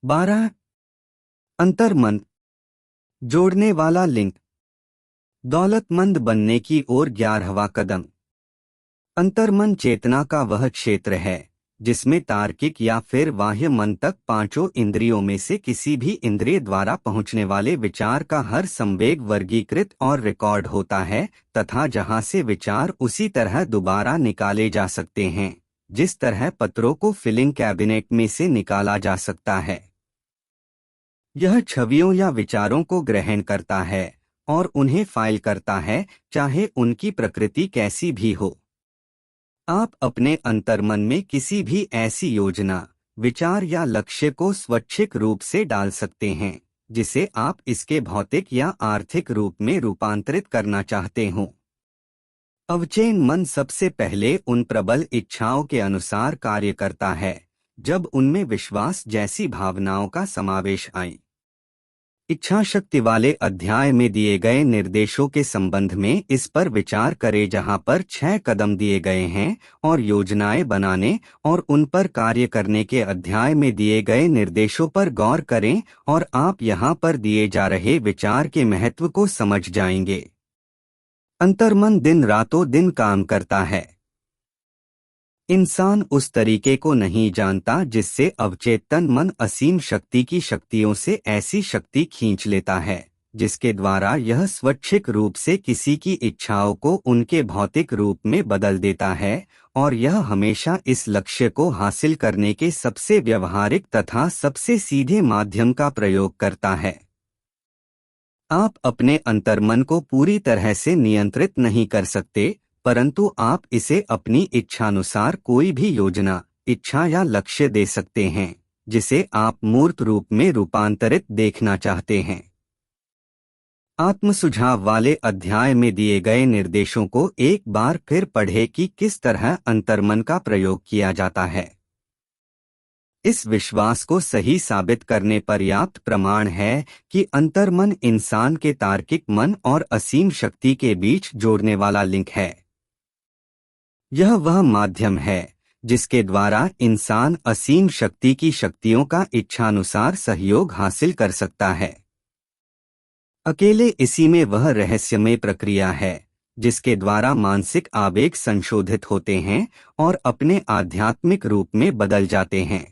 12 अंतर्मन जोड़ने वाला लिंक। दौलतमंद बनने की ओर 11वां कदम। अंतर्मन चेतना का वह क्षेत्र है जिसमें तार्किक या फिर बाह्य मन तक पांचों इंद्रियों में से किसी भी इंद्रिय द्वारा पहुंचने वाले विचार का हर संवेग वर्गीकृत और रिकॉर्ड होता है, तथा जहां से विचार उसी तरह दोबारा निकाले जा सकते हैं जिस तरह पत्रों को फिलिंग कैबिनेट में से निकाला जा सकता है। यह छवियों या विचारों को ग्रहण करता है और उन्हें फाइल करता है, चाहे उनकी प्रकृति कैसी भी हो। आप अपने अंतर्मन में किसी भी ऐसी योजना, विचार या लक्ष्य को स्वैच्छिक रूप से डाल सकते हैं जिसे आप इसके भौतिक या आर्थिक रूप में रूपांतरित करना चाहते हों। अवचेतन मन सबसे पहले उन प्रबल इच्छाओं के अनुसार कार्य करता है जब उनमें विश्वास जैसी भावनाओं का समावेश आए। इच्छा शक्ति वाले अध्याय में दिए गए निर्देशों के संबंध में इस पर विचार करें, जहां पर 6 कदम दिए गए हैं, और योजनाएं बनाने और उन पर कार्य करने के अध्याय में दिए गए निर्देशों पर गौर करें और आप यहां पर दिए जा रहे विचार के महत्व को समझ जाएंगे। अंतर्मन दिन रातों दिन काम करता है। इंसान उस तरीके को नहीं जानता जिससे अवचेतन मन असीम शक्ति की शक्तियों से ऐसी शक्ति खींच लेता है जिसके द्वारा यह स्वैच्छिक रूप से किसी की इच्छाओं को उनके भौतिक रूप में बदल देता है, और यह हमेशा इस लक्ष्य को हासिल करने के सबसे व्यवहारिक तथा सबसे सीधे माध्यम का प्रयोग करता है। आप अपने अंतर्मन को पूरी तरह से नियंत्रित नहीं कर सकते, परंतु आप इसे अपनी इच्छानुसार कोई भी योजना, इच्छा या लक्ष्य दे सकते हैं जिसे आप मूर्त रूप में रूपांतरित देखना चाहते हैं। आत्म सुझाव वाले अध्याय में दिए गए निर्देशों को एक बार फिर पढ़ें कि किस तरह अंतर्मन का प्रयोग किया जाता है। इस विश्वास को सही साबित करने पर्याप्त प्रमाण है कि अंतर्मन इंसान के तार्किक मन और असीम शक्ति के बीच जोड़ने वाला लिंक है। यह वह माध्यम है जिसके द्वारा इंसान असीम शक्ति की शक्तियों का इच्छानुसार सहयोग हासिल कर सकता है। अकेले इसी में वह रहस्यमय प्रक्रिया है जिसके द्वारा मानसिक आवेग संशोधित होते हैं और अपने आध्यात्मिक रूप में बदल जाते हैं।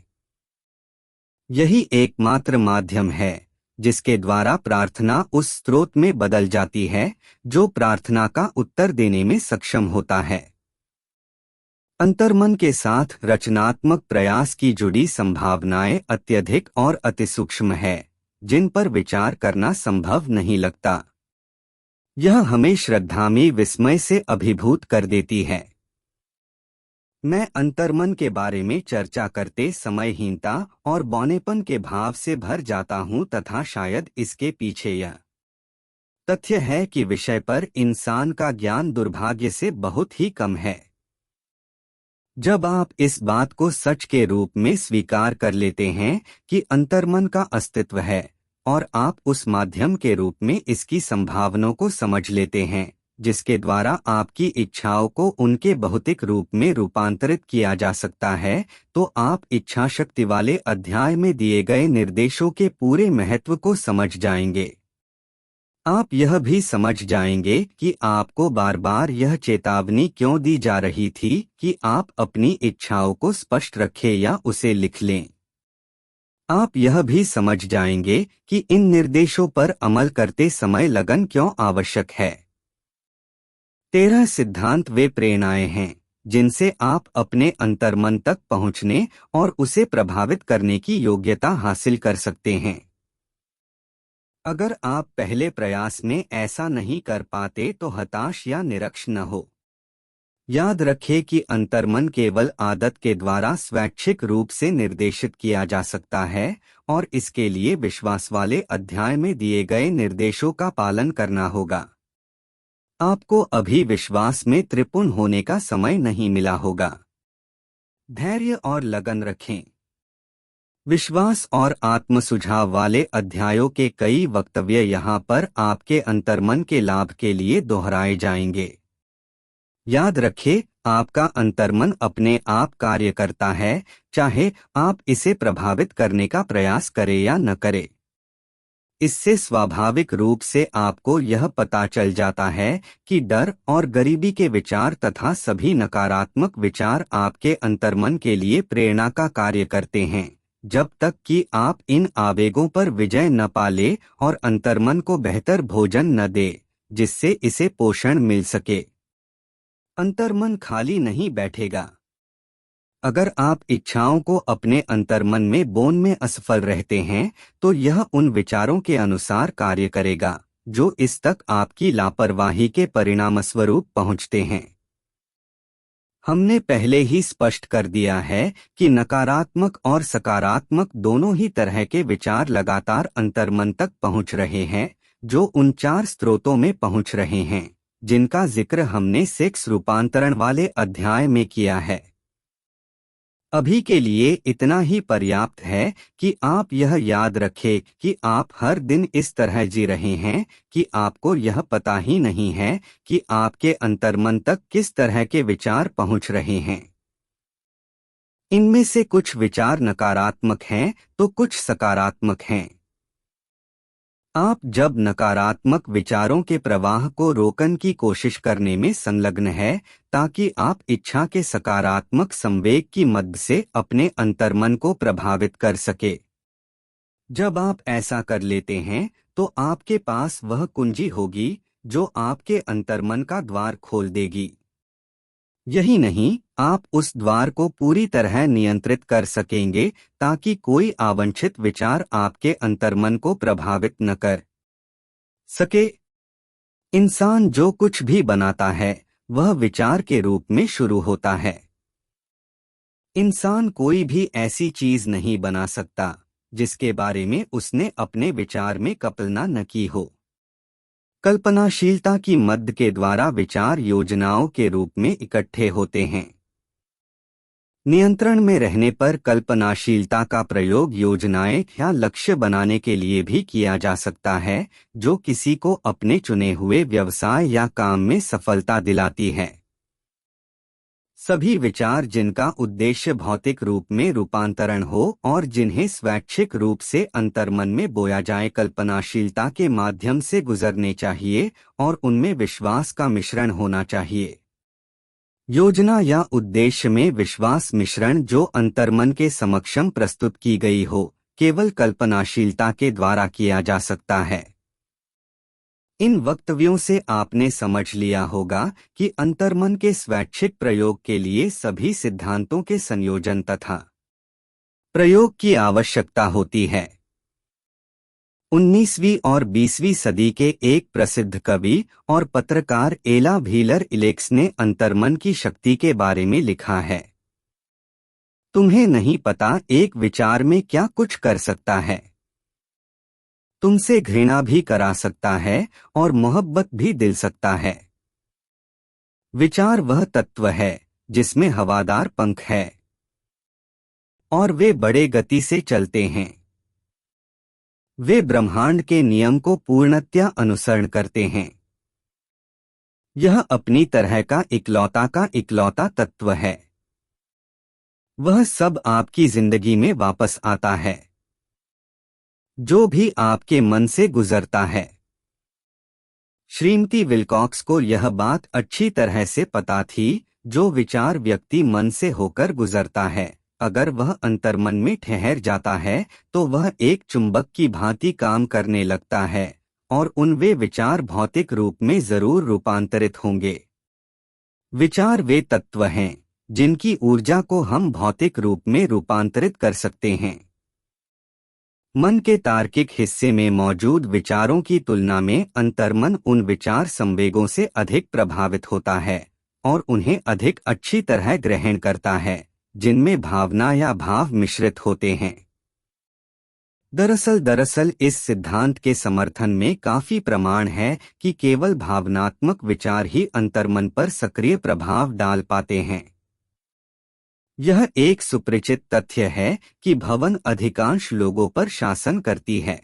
यही एकमात्र माध्यम है जिसके द्वारा प्रार्थना उस स्रोत में बदल जाती है जो प्रार्थना का उत्तर देने में सक्षम होता है। अंतर्मन के साथ रचनात्मक प्रयास की जुड़ी संभावनाएं अत्यधिक और अतिसूक्ष्म है, जिन पर विचार करना संभव नहीं लगता। यह हमें श्रद्धा में विस्मय से अभिभूत कर देती है। मैं अंतर्मन के बारे में चर्चा करते समय हीनता और बौनेपन के भाव से भर जाता हूं, तथा शायद इसके पीछे यह तथ्य है कि विषय पर इंसान का ज्ञान दुर्भाग्य से बहुत ही कम है। जब आप इस बात को सच के रूप में स्वीकार कर लेते हैं कि अंतर्मन का अस्तित्व है और आप उस माध्यम के रूप में इसकी संभावनाओं को समझ लेते हैं जिसके द्वारा आपकी इच्छाओं को उनके भौतिक रूप में रूपांतरित किया जा सकता है, तो आप इच्छा शक्ति वाले अध्याय में दिए गए निर्देशों के पूरे महत्व को समझ जाएंगे। आप यह भी समझ जाएंगे कि आपको बार बार यह चेतावनी क्यों दी जा रही थी कि आप अपनी इच्छाओं को स्पष्ट रखें या उसे लिख लें। आप यह भी समझ जाएंगे कि इन निर्देशों पर अमल करते समय लगन क्यों आवश्यक है। 13 सिद्धांत वे प्रेरणाएं हैं जिनसे आप अपने अंतर्मन तक पहुंचने और उसे प्रभावित करने की योग्यता हासिल कर सकते हैं। अगर आप पहले प्रयास में ऐसा नहीं कर पाते तो हताश या निराश न हो। याद रखें कि अंतर्मन केवल आदत के द्वारा स्वैच्छिक रूप से निर्देशित किया जा सकता है, और इसके लिए विश्वास वाले अध्याय में दिए गए निर्देशों का पालन करना होगा। आपको अभी विश्वास में त्रिपुण होने का समय नहीं मिला होगा। धैर्य और लगन रखें। विश्वास और आत्म सुझाव वाले अध्यायों के कई वक्तव्य यहाँ पर आपके अंतर्मन के लाभ के लिए दोहराए जाएंगे। याद रखें, आपका अंतर्मन अपने आप कार्य करता है, चाहे आप इसे प्रभावित करने का प्रयास करें या न करें। इससे स्वाभाविक रूप से आपको यह पता चल जाता है कि डर और गरीबी के विचार तथा सभी नकारात्मक विचार आपके अंतर्मन के लिए प्रेरणा का कार्य करते हैं, जब तक कि आप इन आवेगों पर विजय न पा ले और अंतर्मन को बेहतर भोजन न दे, जिससे इसे पोषण मिल सके। अंतर्मन खाली नहीं बैठेगा। अगर आप इच्छाओं को अपने अंतर्मन में बोन में असफल रहते हैं, तो यह उन विचारों के अनुसार कार्य करेगा जो इस तक आपकी लापरवाही के परिणामस्वरूप पहुंचते हैं। हमने पहले ही स्पष्ट कर दिया है कि नकारात्मक और सकारात्मक दोनों ही तरह के विचार लगातार अंतर्मन तक पहुंच रहे हैं, जो उन 4 स्रोतों में पहुंच रहे हैं जिनका जिक्र हमने सेक्स रूपांतरण वाले अध्याय में किया है। अभी के लिए इतना ही पर्याप्त है कि आप यह याद रखें कि आप हर दिन इस तरह जी रहे हैं कि आपको यह पता ही नहीं है कि आपके अंतर्मन तक किस तरह के विचार पहुंच रहे हैं। इनमें से कुछ विचार नकारात्मक हैं तो कुछ सकारात्मक हैं। आप जब नकारात्मक विचारों के प्रवाह को रोकने की कोशिश करने में संलग्न है ताकि आप इच्छा के सकारात्मक संवेग की मध्य से अपने अंतर्मन को प्रभावित कर सके। जब आप ऐसा कर लेते हैं तो आपके पास वह कुंजी होगी जो आपके अंतर्मन का द्वार खोल देगी। यही नहीं, आप उस द्वार को पूरी तरह नियंत्रित कर सकेंगे ताकि कोई अवांछित विचार आपके अंतर्मन को प्रभावित न कर सके। इंसान जो कुछ भी बनाता है वह विचार के रूप में शुरू होता है। इंसान कोई भी ऐसी चीज नहीं बना सकता जिसके बारे में उसने अपने विचार में कल्पना न की हो। कल्पनाशीलता की मद के द्वारा विचार योजनाओं के रूप में इकट्ठे होते हैं। नियंत्रण में रहने पर कल्पनाशीलता का प्रयोग योजनाएं या लक्ष्य बनाने के लिए भी किया जा सकता है, जो किसी को अपने चुने हुए व्यवसाय या काम में सफलता दिलाती है। सभी विचार जिनका उद्देश्य भौतिक रूप में रूपांतरण हो और जिन्हें स्वैच्छिक रूप से अंतर्मन में बोया जाए, कल्पनाशीलता के माध्यम से गुजरने चाहिए और उनमें विश्वास का मिश्रण होना चाहिए। योजना या उद्देश्य में विश्वास मिश्रण जो अंतर्मन के समक्षम प्रस्तुत की गई हो, केवल कल्पनाशीलता के द्वारा किया जा सकता है। इन वक्तव्यों से आपने समझ लिया होगा कि अंतर्मन के स्वैच्छिक प्रयोग के लिए सभी सिद्धांतों के संयोजन तथा प्रयोग की आवश्यकता होती है। 19वीं और 20वीं सदी के एक प्रसिद्ध कवि और पत्रकार एला व्हीलर इलेक्स ने अंतर्मन की शक्ति के बारे में लिखा है। तुम्हें नहीं पता एक विचार में क्या कुछ कर सकता है। तुमसे घृणा भी करा सकता है और मोहब्बत भी दिल सकता है। विचार वह तत्व है जिसमें हवादार पंख है और वे बड़े गति से चलते हैं। वे ब्रह्मांड के नियम को पूर्णतया अनुसरण करते हैं। यह अपनी तरह का इकलौता तत्व है। वह सब आपकी जिंदगी में वापस आता है जो भी आपके मन से गुजरता है। श्रीमती विल्कॉक्स को यह बात अच्छी तरह से पता थी, जो विचार व्यक्ति मन से होकर गुजरता है, अगर वह अंतर्मन में ठहर जाता है तो वह एक चुंबक की भांति काम करने लगता है और वे विचार भौतिक रूप में जरूर रूपांतरित होंगे। विचार वे तत्व हैं जिनकी ऊर्जा को हम भौतिक रूप में रूपांतरित कर सकते हैं। मन के तार्किक हिस्से में मौजूद विचारों की तुलना में अंतर्मन उन विचार संवेगों से अधिक प्रभावित होता है और उन्हें अधिक अच्छी तरह ग्रहण करता है जिनमें भावना या भाव मिश्रित होते हैं। दरअसल इस सिद्धांत के समर्थन में काफी प्रमाण है कि केवल भावनात्मक विचार ही अंतर्मन पर सक्रिय प्रभाव डाल पाते हैं। यह एक सुपरिचित तथ्य है कि भवन अधिकांश लोगों पर शासन करती है।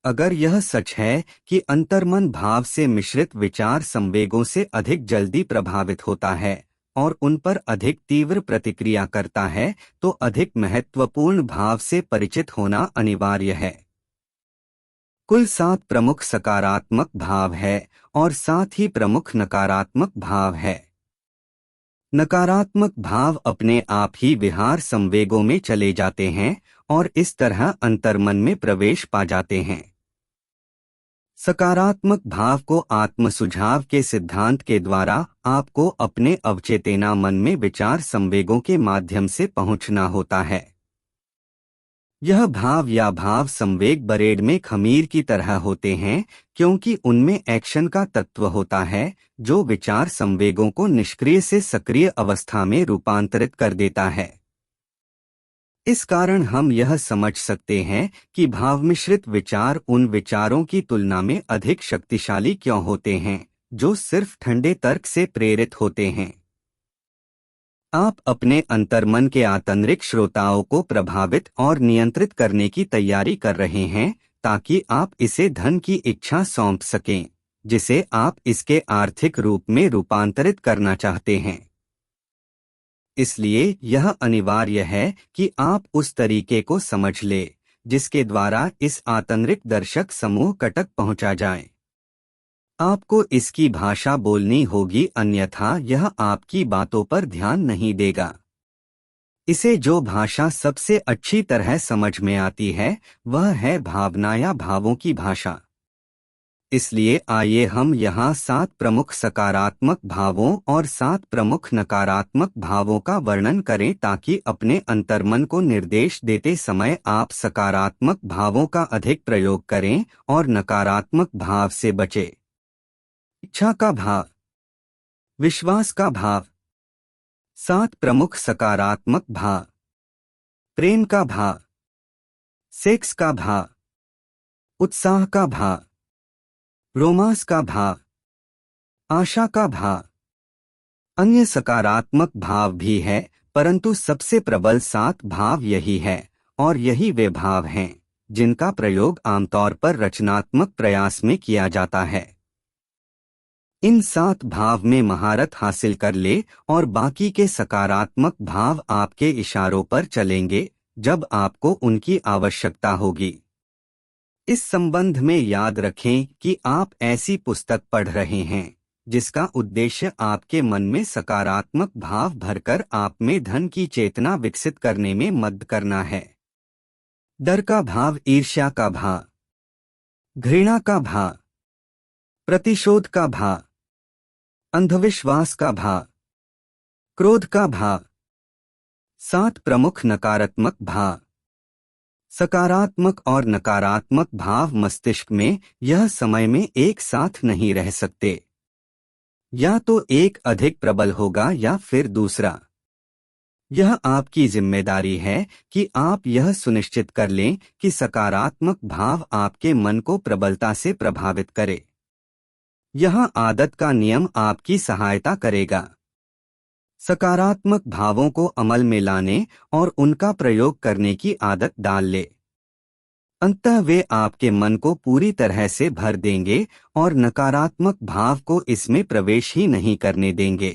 अगर यह सच है कि अंतर्मन भाव से मिश्रित विचार संवेगों से अधिक जल्दी प्रभावित होता है और उन पर अधिक तीव्र प्रतिक्रिया करता है, तो अधिक महत्वपूर्ण भाव से परिचित होना अनिवार्य है। कुल 7 प्रमुख सकारात्मक भाव है और 7 ही प्रमुख नकारात्मक भाव है। नकारात्मक भाव अपने आप ही विहार संवेगों में चले जाते हैं और इस तरह अंतर्मन में प्रवेश पा जाते हैं। सकारात्मक भाव को आत्म सुझाव के सिद्धांत के द्वारा आपको अपने अवचेतना मन में विचार संवेगों के माध्यम से पहुंचना होता है। यह भाव या भाव संवेग ब्रेड में खमीर की तरह होते हैं, क्योंकि उनमें एक्शन का तत्व होता है जो विचार संवेगों को निष्क्रिय से सक्रिय अवस्था में रूपांतरित कर देता है। इस कारण हम यह समझ सकते हैं कि भाव मिश्रित विचार उन विचारों की तुलना में अधिक शक्तिशाली क्यों होते हैं जो सिर्फ ठंडे तर्क से प्रेरित होते हैं। आप अपने अंतर्मन के आंतरिक श्रोताओं को प्रभावित और नियंत्रित करने की तैयारी कर रहे हैं ताकि आप इसे धन की इच्छा सौंप सकें, जिसे आप इसके आर्थिक रूप में रूपांतरित करना चाहते हैं। इसलिए यह अनिवार्य है कि आप उस तरीके को समझ ले जिसके द्वारा इस आंतरिक दर्शक समूह तक पहुंचा जाए। आपको इसकी भाषा बोलनी होगी, अन्यथा यह आपकी बातों पर ध्यान नहीं देगा। इसे जो भाषा सबसे अच्छी तरह समझ में आती है वह है भावना या भावों की भाषा। इसलिए आइए हम यहाँ 7 प्रमुख सकारात्मक भावों और 7 प्रमुख नकारात्मक भावों का वर्णन करें ताकि अपने अंतर्मन को निर्देश देते समय आप सकारात्मक भावों का अधिक प्रयोग करें और नकारात्मक भाव से बचें। इच्छा का भाव, विश्वास का भाव, 7 प्रमुख सकारात्मक भाव, प्रेम का भाव, सेक्स का भाव, उत्साह का भाव, रोमांस का भाव, आशा का भाव। अन्य सकारात्मक भाव भी है, परंतु सबसे प्रबल 7 भाव यही है और यही वे भाव हैं जिनका प्रयोग आमतौर पर रचनात्मक प्रयास में किया जाता है। इन 7 भाव में महारत हासिल कर ले और बाकी के सकारात्मक भाव आपके इशारों पर चलेंगे जब आपको उनकी आवश्यकता होगी। इस संबंध में याद रखें कि आप ऐसी पुस्तक पढ़ रहे हैं जिसका उद्देश्य आपके मन में सकारात्मक भाव भरकर आप में धन की चेतना विकसित करने में मदद करना है। डर का भाव, ईर्ष्या का भाव, घृणा का भाव, प्रतिशोध का भाव, अंधविश्वास का भाव, क्रोध का भाव। 7 प्रमुख नकारात्मक भाव। सकारात्मक और नकारात्मक भाव मस्तिष्क में यह समय में एक साथ नहीं रह सकते। या तो एक अधिक प्रबल होगा या फिर दूसरा। यह आपकी जिम्मेदारी है कि आप यह सुनिश्चित कर लें कि सकारात्मक भाव आपके मन को प्रबलता से प्रभावित करे। यह आदत का नियम आपकी सहायता करेगा। सकारात्मक भावों को अमल में लाने और उनका प्रयोग करने की आदत डाल ले। अंततः वे आपके मन को पूरी तरह से भर देंगे और नकारात्मक भाव को इसमें प्रवेश ही नहीं करने देंगे।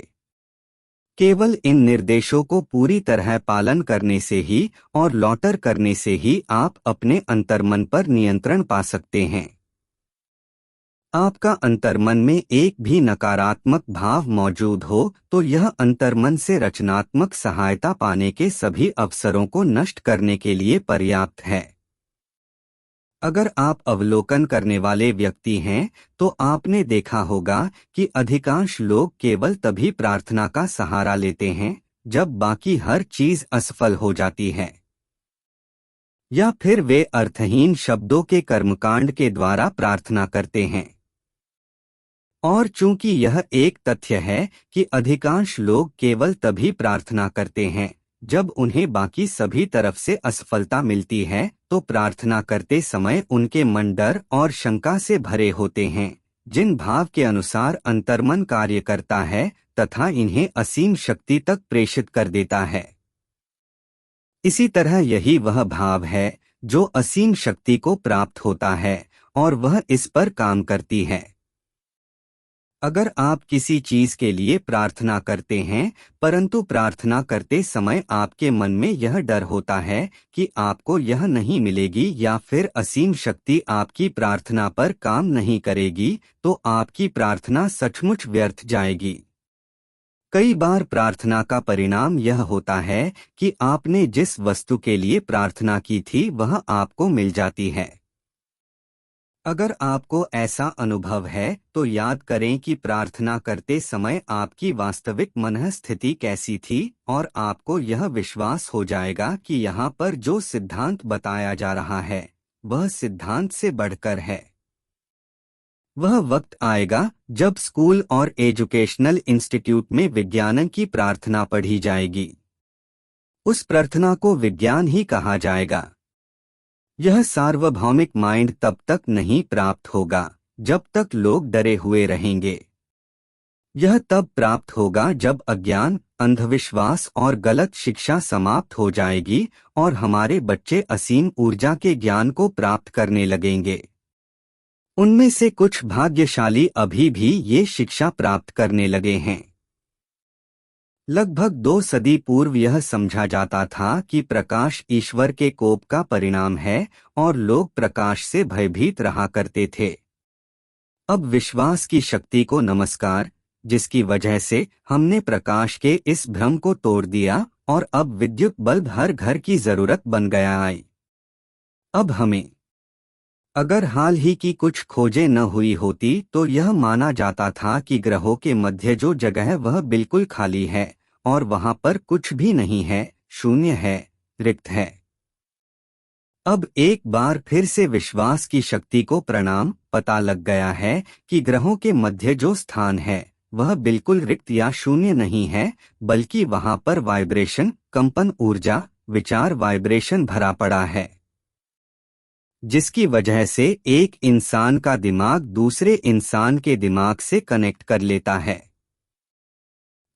केवल इन निर्देशों को पूरी तरह पालन करने से ही और लौटर करने से ही आप अपने अंतर्मन पर नियंत्रण पा सकते हैं। आपका अंतर्मन में एक भी नकारात्मक भाव मौजूद हो तो यह अंतर्मन से रचनात्मक सहायता पाने के सभी अवसरों को नष्ट करने के लिए पर्याप्त है। अगर आप अवलोकन करने वाले व्यक्ति हैं तो आपने देखा होगा कि अधिकांश लोग केवल तभी प्रार्थना का सहारा लेते हैं जब बाकी हर चीज असफल हो जाती है, या फिर वे अर्थहीन शब्दों के कर्मकांड के द्वारा प्रार्थना करते हैं। और चूंकि यह एक तथ्य है कि अधिकांश लोग केवल तभी प्रार्थना करते हैं जब उन्हें बाकी सभी तरफ से असफलता मिलती है, तो प्रार्थना करते समय उनके मन डर और शंका से भरे होते हैं, जिन भाव के अनुसार अंतर्मन कार्य करता है तथा इन्हें असीम शक्ति तक प्रेषित कर देता है। इसी तरह यही वह भाव है जो असीम शक्ति को प्राप्त होता है और वह इस पर काम करती है। अगर आप किसी चीज के लिए प्रार्थना करते हैं, परंतु प्रार्थना करते समय आपके मन में यह डर होता है कि आपको यह नहीं मिलेगी या फिर असीम शक्ति आपकी प्रार्थना पर काम नहीं करेगी, तो आपकी प्रार्थना सचमुच व्यर्थ जाएगी। कई बार प्रार्थना का परिणाम यह होता है कि आपने जिस वस्तु के लिए प्रार्थना की थी वह आपको मिल जाती है। अगर आपको ऐसा अनुभव है तो याद करें कि प्रार्थना करते समय आपकी वास्तविक मनःस्थिति कैसी थी और आपको यह विश्वास हो जाएगा कि यहाँ पर जो सिद्धांत बताया जा रहा है वह सिद्धांत से बढ़कर है। वह वक्त आएगा जब स्कूल और एजुकेशनल इंस्टीट्यूट में विज्ञान की प्रार्थना पढ़ी जाएगी। उस प्रार्थना को विज्ञान ही कहा जाएगा। यह सार्वभौमिक माइंड तब तक नहीं प्राप्त होगा जब तक लोग डरे हुए रहेंगे। यह तब प्राप्त होगा जब अज्ञान, अंधविश्वास और गलत शिक्षा समाप्त हो जाएगी और हमारे बच्चे असीम ऊर्जा के ज्ञान को प्राप्त करने लगेंगे। उनमें से कुछ भाग्यशाली अभी भी ये शिक्षा प्राप्त करने लगे हैं। लगभग 2 सदी पूर्व यह समझा जाता था कि प्रकाश ईश्वर के कोप का परिणाम है और लोग प्रकाश से भयभीत रहा करते थे। अब विश्वास की शक्ति को नमस्कार, जिसकी वजह से हमने प्रकाश के इस भ्रम को तोड़ दिया और अब विद्युत बल्ब हर घर की जरूरत बन गया है। अब हमें अगर हाल ही की कुछ खोजें न हुई होती तो यह माना जाता था कि ग्रहों के मध्य जो जगह वह बिल्कुल खाली है और वहां पर कुछ भी नहीं है, शून्य है, रिक्त है। अब एक बार फिर से विश्वास की शक्ति को प्रणाम, पता लग गया है कि ग्रहों के मध्य जो स्थान है वह बिल्कुल रिक्त या शून्य नहीं है, बल्कि वहां पर वाइब्रेशन, कंपन ऊर्जा, विचार वाइब्रेशन भरा पड़ा है, जिसकी वजह से एक इंसान का दिमाग दूसरे इंसान के दिमाग से कनेक्ट कर लेता है।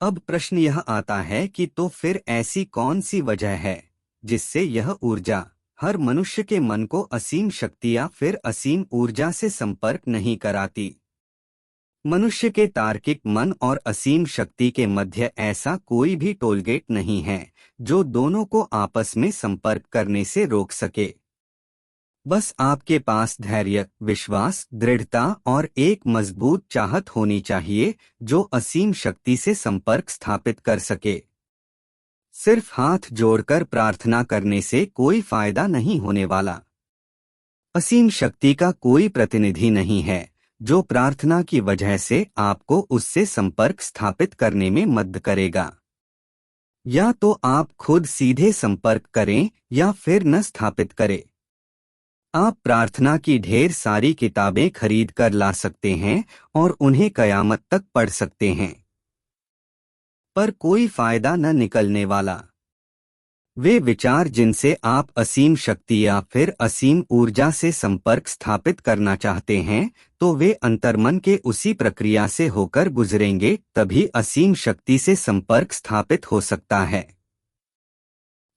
अब प्रश्न यह आता है कि तो फिर ऐसी कौन सी वजह है जिससे यह ऊर्जा हर मनुष्य के मन को असीम शक्ति या फिर असीम ऊर्जा से संपर्क नहीं कराती? मनुष्य के तार्किक मन और असीम शक्ति के मध्य ऐसा कोई भी टोलगेट नहीं है जो दोनों को आपस में संपर्क करने से रोक सके। बस आपके पास धैर्य, विश्वास, दृढ़ता और एक मजबूत चाहत होनी चाहिए जो असीम शक्ति से संपर्क स्थापित कर सके। सिर्फ हाथ जोड़कर प्रार्थना करने से कोई फायदा नहीं होने वाला। असीम शक्ति का कोई प्रतिनिधि नहीं है जो प्रार्थना की वजह से आपको उससे संपर्क स्थापित करने में मदद करेगा। या तो आप खुद सीधे संपर्क करें या फिर न स्थापित करें। आप प्रार्थना की ढेर सारी किताबें खरीद कर ला सकते हैं और उन्हें कयामत तक पढ़ सकते हैं, पर कोई फायदा न निकलने वाला। वे विचार जिनसे आप असीम शक्ति या फिर असीम ऊर्जा से संपर्क स्थापित करना चाहते हैं, तो वे अंतर्मन के उसी प्रक्रिया से होकर गुजरेंगे, तभी असीम शक्ति से संपर्क स्थापित हो सकता है।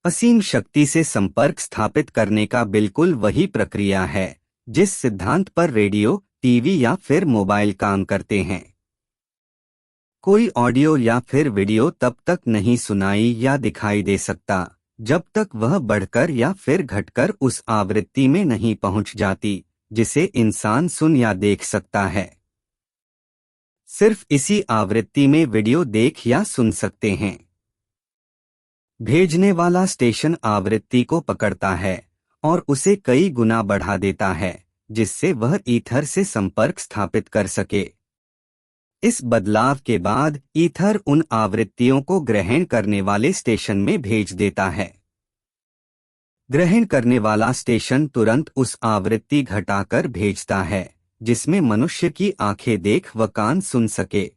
असीम शक्ति से संपर्क स्थापित करने का बिल्कुल वही प्रक्रिया है जिस सिद्धांत पर रेडियो, टीवी या फिर मोबाइल काम करते हैं। कोई ऑडियो या फिर वीडियो तब तक नहीं सुनाई या दिखाई दे सकता जब तक वह बढ़कर या फिर घटकर उस आवृत्ति में नहीं पहुंच जाती जिसे इंसान सुन या देख सकता है। सिर्फ इसी आवृत्ति में वीडियो देख या सुन सकते हैं। भेजने वाला स्टेशन आवृत्ति को पकड़ता है और उसे कई गुना बढ़ा देता है जिससे वह ईथर से संपर्क स्थापित कर सके। इस बदलाव के बाद ईथर उन आवृत्तियों को ग्रहण करने वाले स्टेशन में भेज देता है। ग्रहण करने वाला स्टेशन तुरंत उस आवृत्ति घटाकर भेजता है जिसमें मनुष्य की आंखें देख व कान सुन सके।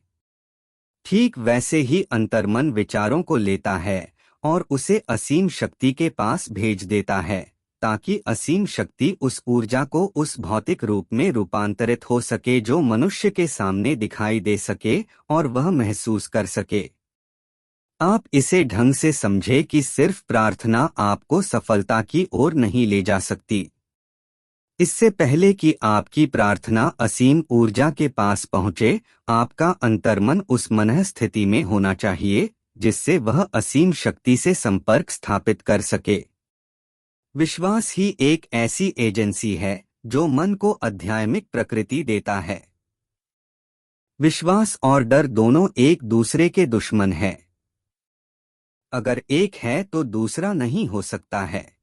ठीक वैसे ही अंतर्मन विचारों को लेता है और उसे असीम शक्ति के पास भेज देता है ताकि असीम शक्ति उस ऊर्जा को उस भौतिक रूप में रूपांतरित हो सके जो मनुष्य के सामने दिखाई दे सके और वह महसूस कर सके। आप इसे ढंग से समझे कि सिर्फ प्रार्थना आपको सफलता की ओर नहीं ले जा सकती। इससे पहले कि आपकी प्रार्थना असीम ऊर्जा के पास पहुंचे, आपका अंतर्मन उस मनः स्थिति में होना चाहिए जिससे वह असीम शक्ति से संपर्क स्थापित कर सके। विश्वास ही एक ऐसी एजेंसी है जो मन को आध्यात्मिक प्रकृति देता है। विश्वास और डर दोनों एक दूसरे के दुश्मन हैं। अगर एक है तो दूसरा नहीं हो सकता है।